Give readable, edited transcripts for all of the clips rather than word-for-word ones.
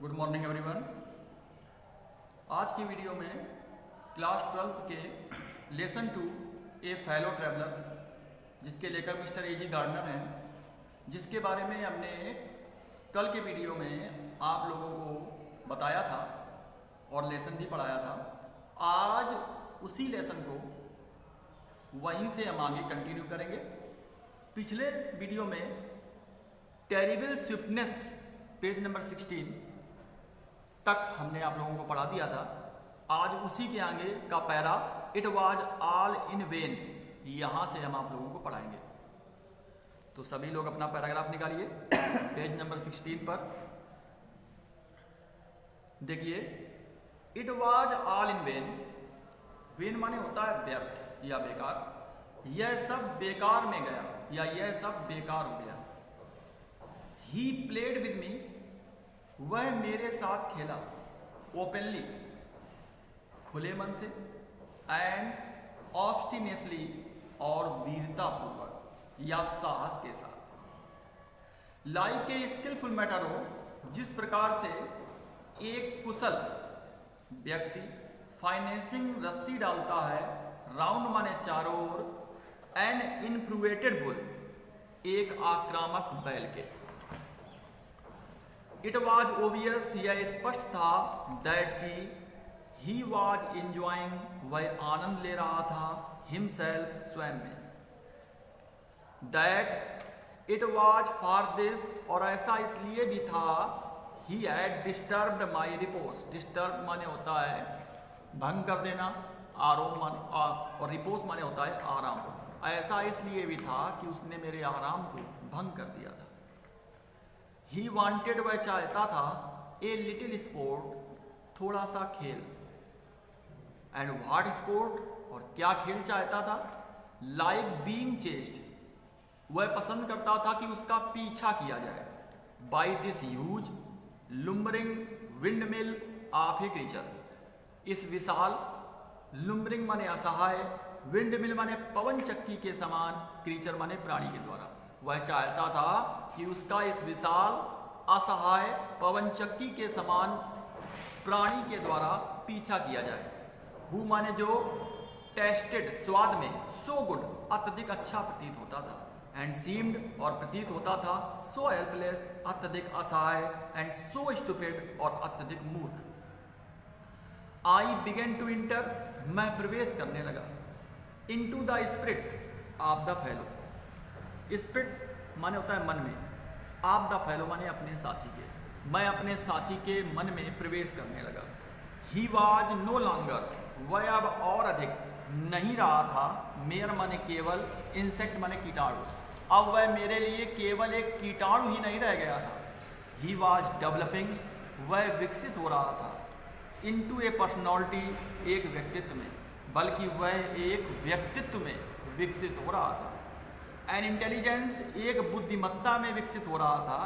Good morning everyone. आज की video में क्लास 12 के लेसन 2 ए फेलो ट्रैवलर जिसके लेखक मिस्टर ए जी गार्डनर हैं, जिसके बारे में हमने कल के वीडियो में आप लोगों को बताया था और लेसन भी पढ़ाया था। आज उसी लेसन को वहीं से हम आगे कंटिन्यू करेंगे। पिछले वीडियो में टेरिबल स्विफ्टनेस पेज नंबर 16 तक हमने आप लोगों को पढ़ा दिया था। आज उसी के आगे का para it was all in when, यहां से हम आप लोगों को पढ़ाएंगे। तो सभी लोग अपना पैराग्राफ निकालिए पेज नंबर 16 पर। देखिए, it was all in when, when माने होता है व्यर्थ या बेकार। यह सब बेकार में गया या यह सब बेकार हो गया। ही प्लेड विद मी, वह मेरे साथ खेला। ओपनली, खुले मन से। एंड ऑब्स्टिनेसली, और वीरतापूर्वक या साहस के साथ। लाइक ए स्किलफुल मैटारो, जिस प्रकार से एक कुशल व्यक्ति फाइनेंसिंग रस्सी डालता है, राउंड माने चारों ओर, एन इनफ्लुएटेड बुल, एक आक्रामक बैल के। इट वॉज ओबियस, यह स्पष्ट था, दैट की ही वॉज इंजॉइंग, वह आनंद ले रहा था, हिमसेल्फ, स्वयं में। That it was for this, और ऐसा इसलिए भी था, he had disturbed my repose. Disturb माने होता है भंग कर देना, आराम और रिपोज माने होता है आराम। ऐसा इसलिए भी था कि उसने मेरे आराम को भंग कर दिया था। ही वांटेड, वह चाहता था, ए लिटिल स्पोर्ट, थोड़ा सा खेल। एंड व्हाट स्पोर्ट, और क्या खेल चाहता था? लाइक बीइंग चेस्ड, वह पसंद करता था कि उसका पीछा किया जाए। By this huge lumbering windmill of a creature, इस विशाल, लुम्बरिंग माने असहाय, विंड मिल माने पवन चक्की के समान, क्रीचर माने प्राणी के द्वारा। वह चाहता था कि उसका इस विशाल, असहाय, पवन चक्की के समान प्राणी के द्वारा पीछा किया जाए। हु माने जो, टेस्टेड, स्वाद में, सो गुड, अत्यधिक अच्छा प्रतीत होता था। एंड सीम्ड, और प्रतीत होता था, सो हेल्पलेस, अत्यधिक असहाय, एंड सो स्टूपिड, और अत्यधिक मूर्ख। आई बिगेन टू इंटर, मैं प्रवेश करने लगा, into the spirit of the fellow. Spirit माने होता है मन में, ऑफ द फेलो माने अपने साथी के। मैं अपने साथी के मन में प्रवेश करने लगा। ही वॉज नो लॉन्गर, वह अब और अधिक नहीं रहा था, मेयर माने केवल, इंसेक्ट माने कीटाणु। अब वह मेरे लिए केवल एक कीटाणु ही नहीं रह गया था। ही वॉज डेवलपिंग, वह विकसित हो रहा था, इनटू ए पर्सनैलिटी, एक व्यक्तित्व में, बल्कि वह एक व्यक्तित्व में विकसित हो रहा था। एन इंटेलिजेंस, एक बुद्धिमत्ता में विकसित हो रहा था,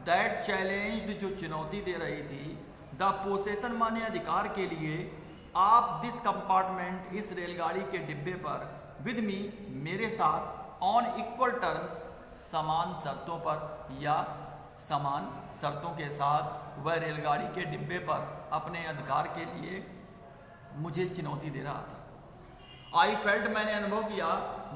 दैट चैलेंज्ड, जो चुनौती दे रही थी, द पोसेशन माने अधिकार के लिए, आप दिस कंपार्टमेंट, इस रेलगाड़ी के डिब्बे पर, विद मी, मेरे साथ, ऑन इक्वल टर्म्स, समान शर्तों पर या समान शर्तों के साथ वह रेलगाड़ी के डिब्बे पर अपने अधिकार के लिए मुझे चुनौती दे रहा था। आई फेल्ट, मैंने अनुभव किया,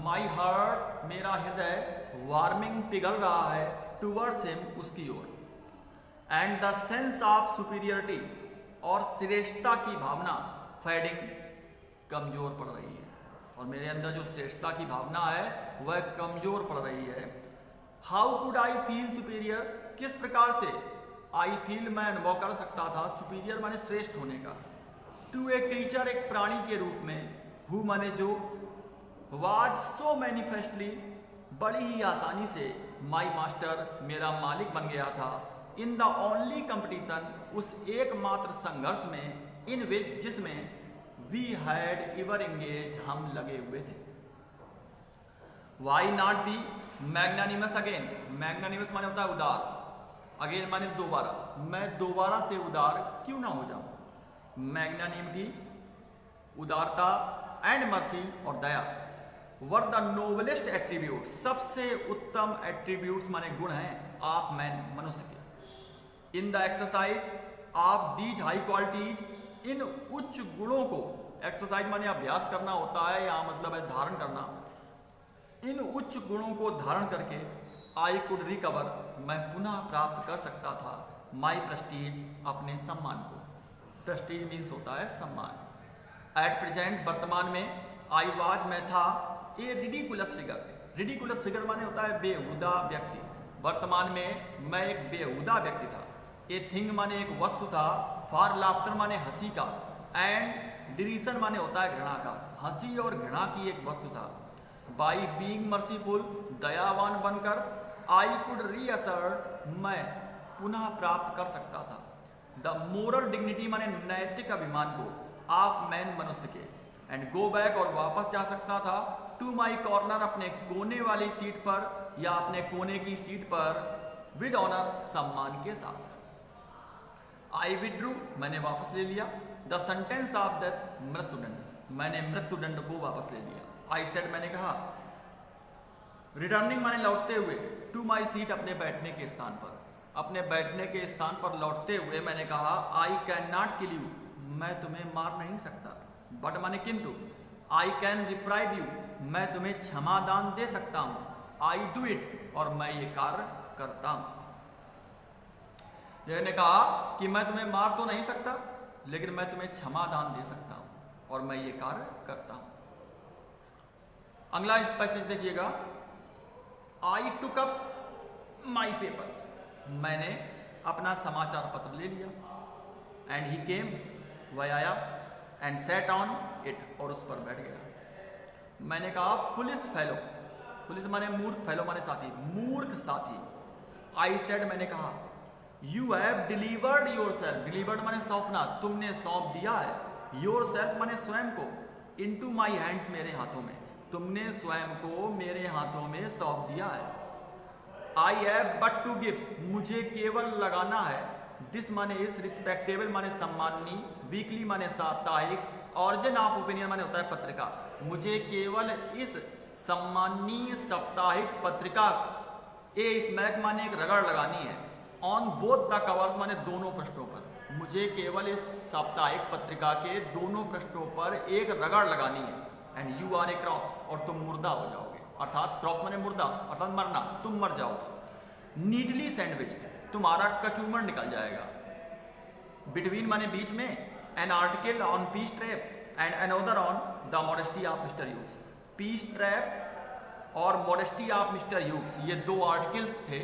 माई हार्ट, मेरा हृदय, वार्मिंग, पिघल रहा है, टूवर्ड्स हिम, उसकी ओर। And the sense of superiority, और श्रेष्ठता की भावना, फेडिंग, कमजोर पड़ रही है। और मेरे अंदर जो श्रेष्ठता की भावना है वह कमजोर पड़ रही है। How could I feel superior, किस प्रकार से आई फील, मैं अनुभव कर सकता था, सुपीरियर माने श्रेष्ठ होने का, टू ए क्रीचर, एक प्राणी के रूप में, हु माने जो, वाज सो मैनिफेस्टली, बड़ी ही आसानी से, माई मास्टर, मेरा मालिक बन गया था, इन द ओनली कंपटीशन, उस एकमात्र संघर्ष में, इन विच, जिसमें, वी हैड एवर एंगेज्ड, हम लगे हुए थे। Why not be magnanimous again, magnanimous माने होता है उदार, अगेन माने दोबारा, मैं दोबारा से उदार क्यों ना हो जाऊं। मैग्नानिमिटी, उदारता, एंड मर्सी, और दया, वर द नोबलेस्ट एट्रीब्यूट, सबसे उत्तम एट्रीब्यूट्स माने गुण हैं, ऑफ मैन, मनुष्य के। In the exercise of these high qualities, इन उच्च गुणों को, एक्सरसाइज माने अभ्यास करना होता है, या मतलब है धारण करना, इन उच्च गुणों को धारण करके आई कुड रिकवर, मैं पुनः प्राप्त कर सकता था, माई प्रेस्टीज, अपने सम्मान को। प्रेस्टीज मीन्स होता है सम्मान। एट प्रेजेंट, वर्तमान में, आई वाज, मैं था, ए रिडिकुलस फिगर। रिडिकुलस फिगर माने होता है बेहुदा व्यक्ति। वर्तमान में मैं एक बेहुदा व्यक्ति था। ए थिंग माने एक वस्तु था, फॉर लाफ्टर माने हंसी का, एंड डिरीशन माने होता है घृणा का, हंसी और घृणा की एक वस्तु था। बाई बीइंग मर्सीफुल, दयावान बनकर, आई कुड रीअसर्ट, मैं पुनः प्राप्त कर सकता था, द मोरल डिग्निटी माने नैतिक अभिमान को, ऑफ मैन, मनुष्य के, एंड गो बैक, और वापस जा सकता था, टू माई कॉर्नर, अपने कोने वाली सीट पर, या अपने कोने की सीट पर, विद ऑनर, सम्मान के साथ। आई विड्रू, मैंने वापस ले लिया, द सेंटेंस ऑफ डेथ, मृत्युदंड, मैंने मृत्युदंड को वापस ले लिया। आई सेड, मैंने कहा, रिटर्निंग माने लौटते हुए, टू माई सीट, अपने बैठने के स्थान पर, अपने बैठने के स्थान पर लौटते हुए मैंने कहा, आई कैन नॉट किल यू, मैं तुम्हें मार नहीं सकता, बट माने किंतु, आई कैन रिप्राइव यू, मैं तुम्हें क्षमादान दे सकता हूं, आई डू इट, और मैं ये कार्य करता हूं। ने कहा कि मैं तुम्हें मार तो नहीं सकता, लेकिन मैं तुम्हें क्षमादान दे सकता हूं, और मैं ये कार्य करता हूं। अगला पैसेज देखिएगा, आई टुक अप माई पेपर, मैंने अपना समाचार पत्र ले लिया, एंड ही केम, वह आया, एंड सेट ऑन इट, और उस पर बैठ गया। मैंने कहा, फुलिश फेलो, फुलिश माने मूर्ख, फेलो माने साथी, मूर्ख साथी। आई सेड, मैंने कहा, you have delivered your self, delivered माने सौंपना, तुमने सौंप दिया है, योर सेल्फ माने स्वयं को, इनटू माई हैंड्स, मेरे हाथों में, तुमने स्वयं को मेरे हाथों में सौंप दिया है। I have but to give, मुझे केवल लगाना है, दिस माने इस, रिस्पेक्टेबल माने सम्माननीय, वीकली माने साप्ताहिक, ऑरिजिन ऑफ ओपिनियन माने होता है पत्रिका, मुझे केवल इस सम्माननीय साप्ताहिक पत्रिका, ए स्मैक माने एक रगड़ लगानी है, ऑन बोथ द कवर्स माने दोनों पृष्ठों पर, मुझे केवल इस साप्ताहिक पत्रिका के दोनों पृष्ठों पर एक रगड़ लगानी है। And you are a corpse, और तुम मुर्दा हो जाओगे, अर्थात क्रॉप्स माने मुर्दा, अर्थात मरना, तुम मर जाओगे। नीडली सैंडविच्ड, तुम्हारा कचूमर निकल जाएगा। बिटवीन माने बीच में, an article on peace trap, and another on the modesty of mister Hughes. Peace trap और मॉडेस्टी ऑफ मिस्टर ह्यूग्स, ये दो आर्टिकल्स थे,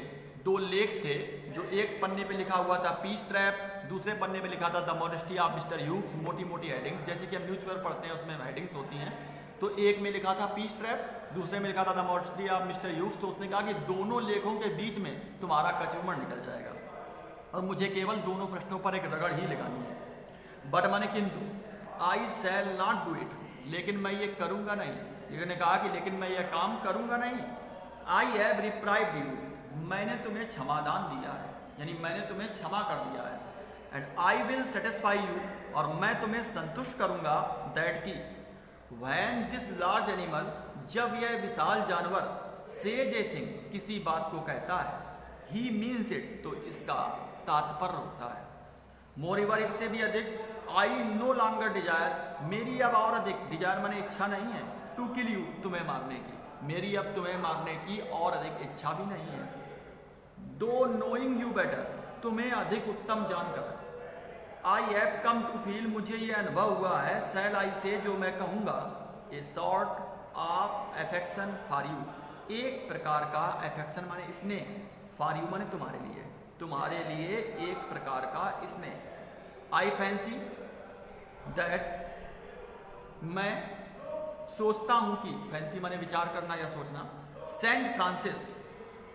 दो लेख थे, जो एक पन्ने पे लिखा हुआ था पीस ट्रैप, दूसरे पन्ने पे लिखा था the modesty of mister Hughes, मोटी मोटी हेडिंग्स, जैसे कि हम न्यूज़पेपर पढ़ते हैं उसमें हेडिंग्स होती हैं। तो एक में लिखा था पीस ट्रैप, दूसरे में लिखा था the modesty of mister Hughes. तो उसने कहा कि दोनों लेखों के बीच में तुम्हारा कचूमर निकल जाएगा, और मुझे केवल दोनों पृष्ठों पर एक रगड़ ही लगानी है। बट माने किंतु, आई शैल नॉट डू इट, लेकिन मैं ये करूँगा नहीं। ने कहा कि लेकिन मैं ये काम करूँगा नहीं। आई हैव रिप्राइव्ड यू, मैंने तुम्हें क्षमादान दिया है, यानी मैंने तुम्हें क्षमा कर दिया है। And I will satisfy you, और मैं तुम्हें संतुष्ट करूँगा, दैट की व्हेन दिस लार्ज एनिमल, जब यह विशाल जानवर, सेज ए थिंग, किसी बात को कहता है, ही मीन्स इट, तो इसका तात्पर्य होता है। मोरीवर, इससे भी अधिक, आई नो लॉन्गर डिजायर, मेरी अब और अधिक, डिजायर माने इच्छा नहीं है, टू किल यू, तुम्हें मारने की, मेरी अब तुम्हें मारने की और अधिक इच्छा भी नहीं है। दो नोइंग यू बेटर, तुम्हें अधिक उत्तम जानकर, I have come to feel, मुझे ये अनुभव हुआ है, शैल आई से, जो मैं कहूँगा, a sort of affection for you, एक प्रकार का अफेक्शन माने स्नेह, फॉर यू माने तुम्हारे लिए, तुम्हारे लिए एक प्रकार का स्नेह। आई फैंसी दैट, मैं सोचता हूँ कि, फैंसी माने विचार करना या सोचना, Saint Francis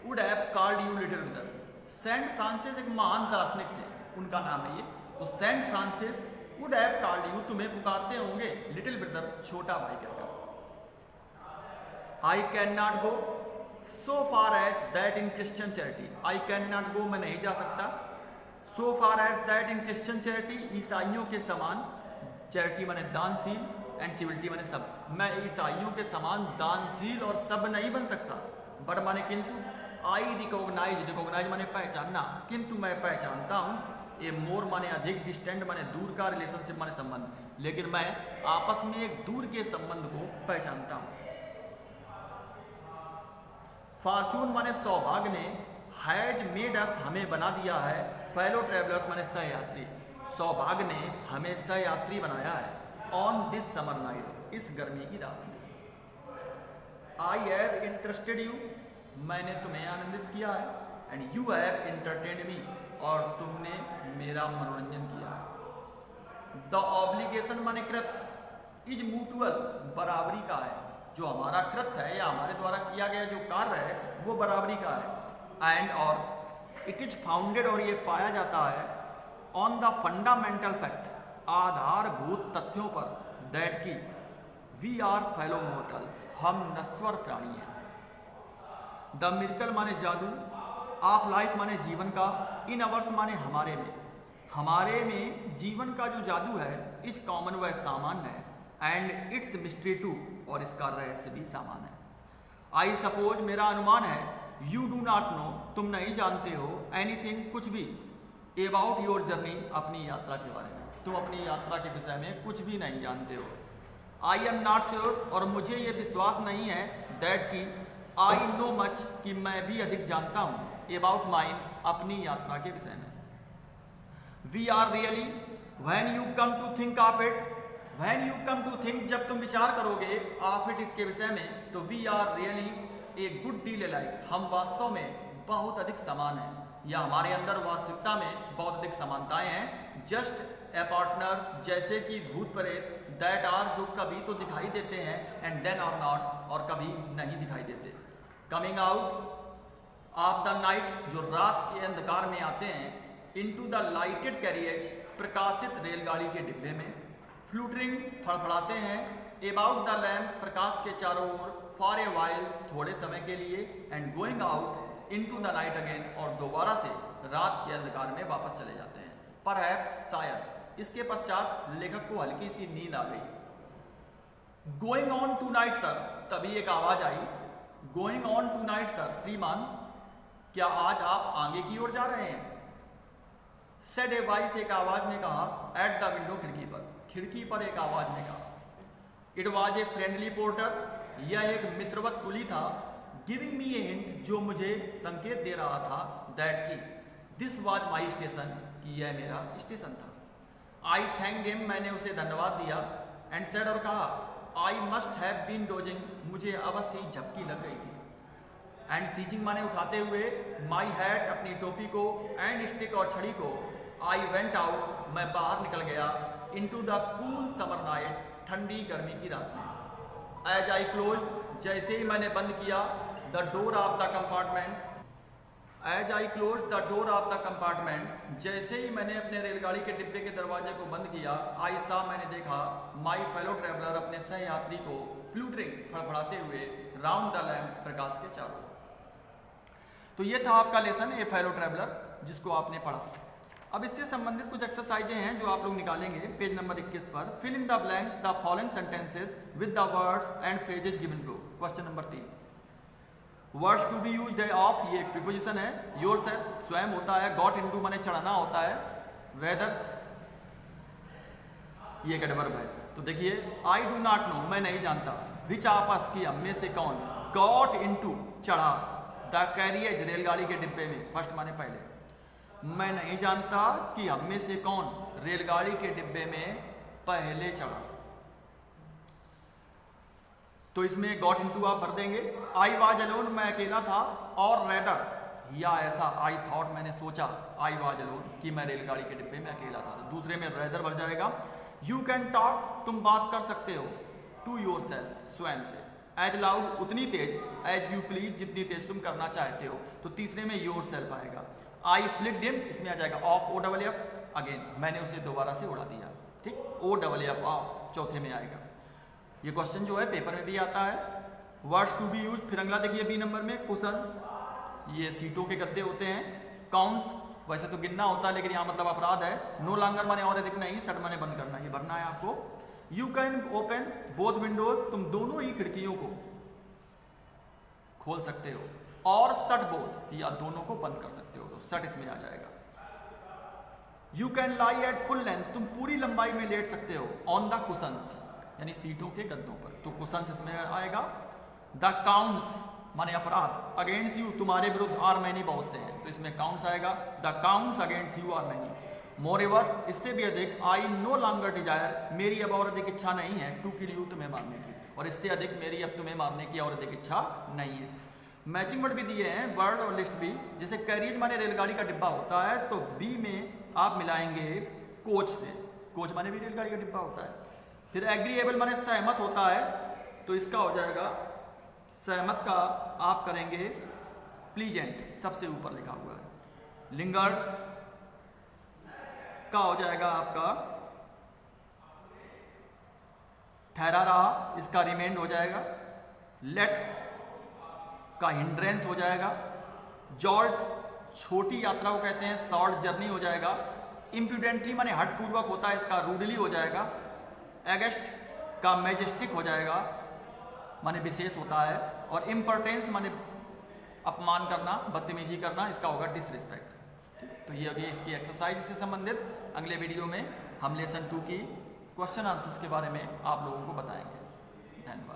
would have called you little brother, Saint Francis एक महान दार्शनिक थे, उनका नाम है ये, तो Saint Francis would have called you, तुम्हें पुकारते होंगे, लिटिल ब्रदर, छोटा भाई कहकर। I can not go so far as that in Christian charity, I can not go, मैं नहीं जा सकता, so far as that in Christian charity, ईसाइयों के समान, चैरिटी माने दानशील, एंड सिविलिटी माने सब, मैं ईसाइयों के समान दानशील और सब नहीं बन सकता। बट माने किंतु, आई रिकॉग्नाइज, रिकॉग्नाइज माने पहचानना, किंतु मैं पहचानता हूँ, ए मोर माने अधिक, डिस्टेंट माने दूर का, रिलेशनशिप माने संबंध। लेकिन मैं आपस में एक दूर के संबंध को पहचानता हूं। फॉर्चून माने सौभाग्य ने, हैज मेड अस हमें बना दिया है, फेलो ट्रेवलर्स माने सहयात्री, सौभाग्य ने हमें सहयात्री बनाया है, ऑन दिस समर नाइट, इस गर्मी की रात में। आई हैव इंटरेस्टेड यू, मैंने तुम्हें आनंदित किया है, एंड यू हैव इंटरटेन्ड मी, और तुमने मेरा मनोरंजन किया है। द ऑब्लिगेशन माने कृत, इज म्यूचुअल, बराबरी का है, जो हमारा कृत है या हमारे द्वारा किया गया जो कार्य है वो बराबरी का है। एंड और इट इज फाउंडेड, और ये पाया जाता है, ऑन द फंडामेंटल फैक्ट, आधारभूत तथ्यों पर, दैट की वी आर फेलो मोर्टल्स, हम नश्वर प्राणी हैं। द मिरेकल माने जादू, ऑफ लाइफ माने जीवन का, इन अवर्स माने हमारे में जीवन का जो जादू है, इस कॉमन वह सामान्य है, एंड इट्स मिस्ट्री टू, और इसका रहस्य भी सामान्य है। आई सपोज, मेरा अनुमान है, यू डू नॉट नो, तुम नहीं जानते हो, एनीथिंग, कुछ भी, अबाउट योर जर्नी, अपनी यात्रा के बारे में, तुम अपनी यात्रा के विषय में कुछ भी नहीं जानते हो। आई एम नॉट श्योर, और मुझे ये विश्वास नहीं है, दैट की आई नो मच, कि मैं भी अधिक जानता हूँ, अबाउट माइन, अपनी यात्रा के विषय में। We are really, when you come to think of it, when you come to think, जब तुम विचार करोगे, ऑफ इट, इसके विषय में, तो we are really a good deal like, हम वास्तव में बहुत अधिक समान हैं, या हमारे अंदर वास्तविकता में बहुत अधिक समानताएं हैं। जस्ट ए पार्टनर्स, जैसे कि भूत प्रेत, दैट आर, जो कभी तो दिखाई देते हैं, एंड देन आर नॉट, और कभी नहीं दिखाई देते। Coming out of the night, जो रात के अंधकार में आते हैं, इनटू द लाइटेड कैरियज, प्रकाशित रेलगाड़ी के डिब्बे में, फ्लूटरिंग, फड़फड़ाते हैं, अबाउट द लैम्प, प्रकाश के चारों ओर, फॉर ए वाइल, थोड़े समय के लिए, and going out into the night again, और दोबारा से रात के अंधकार में वापस चले जाते हैं। परहैप्स, शायद, इसके पश्चात लेखक को हल्की सी नींद आ गई। Going on tonight sir, तभी एक आवाज आई, going on tonight sir, श्रीमान, क्या आज आप आगे की ओर जा रहे हैं? सेड ए वॉइस, एक आवाज ने कहा, एट द विंडो, खिड़की पर एक आवाज ने कहा। It was a friendly porter, यह एक मित्रवत कुली था, गिविंग मी ए हिंट, जो मुझे संकेत दे रहा था, दैट की दिस वॉज माई स्टेशन, कि यह मेरा स्टेशन था। आई थैंक हिम, मैंने उसे धन्यवाद दिया, एंड सेड, और कहा, I must have been dozing, मुझे अवश्य ही झपकी लग गई थी। एंड सीजिंग माने उठाते हुए, माई हैट, अपनी टोपी को, एंड स्टिक, और छड़ी को, आई वेंट आउट, मैं बाहर निकल गया, into the cool summer night, ठंडी गर्मी की रात में। एज आई क्लोज, जैसे ही मैंने बंद किया, the door of the compartment, as I close the door of the compartment, जैसे ही मैंने अपने रेलगाड़ी के डिब्बे के दरवाजे को बंद किया, आई सा, मैंने देखा, माई फेलो ट्रेवलर, अपने सहयात्री को, फ्लूटरिंग, फड़फड़ाते हुए, राउंड द लैम्प, प्रकाश के चारों। तो ये था आपका लेसन, ए फेलो ट्रेवलर, जिसको आपने पढ़ा। अब इससे संबंधित कुछ एक्सरसाइजें हैं जो आप लोग निकालेंगे पेज नंबर 21 पर। Fill in the blanks the following sentences with the words and phrases given below. Question number 3, words to be used है ऑफ, ये एक प्रीपोजिशन है, योरसेल्फ, स्वयं होता है, गॉट इनटू माने चढ़ना होता है, रेदर, ये एक एडवर्ब है। तो देखिए, आई डू नॉट नो, मैं नहीं जानता, विच ऑफ अस, की हम में से कौन, गॉट इनटू, चढ़ा, द कैरियज, रेलगाड़ी के डिब्बे में, फर्स्ट माने पहले, मैं नहीं जानता कि हम में से कौन रेलगाड़ी के डिब्बे में पहले चढ़ा। तो इसमें गॉट इनटू आप भर देंगे। आई वाज अलोन, मैं अकेला था, और रेदर, या ऐसा, आई थॉट, मैंने सोचा, आई वाज अलोन, कि मैं रेलगाड़ी के डिब्बे में अकेला था। दूसरे में रेदर भर जाएगा। यू कैन टॉक, तुम बात कर सकते हो, टू योरसेल्फ, स्वयं से। एज लाउड, उतनी तेज, एज यू प्लीज, जितनी तेज तुम करना चाहते हो। तो तीसरे में योरसेल्फ आएगा। आई फ्लिक्ड हिम, इसमें आ जाएगा of, O double F, again, मैंने उसे दोबारा से उड़ा दिया, ठीक, ओ डबल एफ, ऑफ, चौथे में आएगा। ये क्वेश्चन जो है पेपर में भी आता है। वर्ड्स टू बी यूज, फिर अगला देखिए बी नंबर में, कुशंस, ये सीटों के गद्दे होते हैं। काउंट्स, वैसे तो गिनना होता है, लेकिन यहाँ मतलब अपराध है। नो लॉन्गर माने और अधिक नहीं, शट माने बंद करना, ये भरना है आपको। You can open both Windows, तुम दोनों ही खिड़कियों को खोल सकते हो, और शट बोथ, या दोनों को बंद कर सकते हो, तो शट इसमें आ जाएगा। You can lie at full length, तुम पूरी लंबाई में लेट सकते हो, ऑन द कुशंस यानी सीटों के गद्दों पर, तो कुशंस इसमें आएगा। द काउंट्स माने अपराध, अगेंस्ट यू तुम्हारे विरुद्ध, आर मैनी बहुत से हैं, तो इसमें काउंट्स आएगा। The counts against you are many. Moreover, इससे भी अधिक, आई नो लॉन्गर डिजायर, मेरी अब और अधिक इच्छा नहीं है, टू किल यू, तुम्हें मारने की, और इससे अधिक मेरी अब तुम्हें मारने की और अधिक इच्छा नहीं है। मैचिंग वर्ड भी दिए हैं, वर्ड और लिस्ट भी। जैसे कैरियज माने रेलगाड़ी का डिब्बा होता है, तो बी में आप मिलाएंगे कोच से, कोच माने भी रेलगाड़ी का डिब्बा होता है। फिर एग्रीएबल माने सहमत होता है, तो इसका हो जाएगा सहमत का आप करेंगे प्लीजेंट, सबसे ऊपर लिखा हुआ है। लिंगर्ड का हो जाएगा आपका ठहरा रहा, इसका रिमेंड हो जाएगा। लेट का हिंड्रेंस हो जाएगा। जॉल्ट छोटी यात्रा को कहते हैं, शॉर्ट जर्नी हो जाएगा। इम्प्यूडेंटली माने हठपूर्वक होता है, इसका रूडली हो जाएगा। एगेस्ट का मैजेस्टिक हो जाएगा, माने विशेष होता है। और इम्पोर्टेंस माने अपमान करना, बदतमीजी करना, इसका होगा डिसरिस्पेक्ट। तो ये अभी इसकी एक्सरसाइज से संबंधित, अगले वीडियो में हम लेसन 2 की क्वेश्चन आंसर्स के बारे में आप लोगों को बताएंगे। धन्यवाद।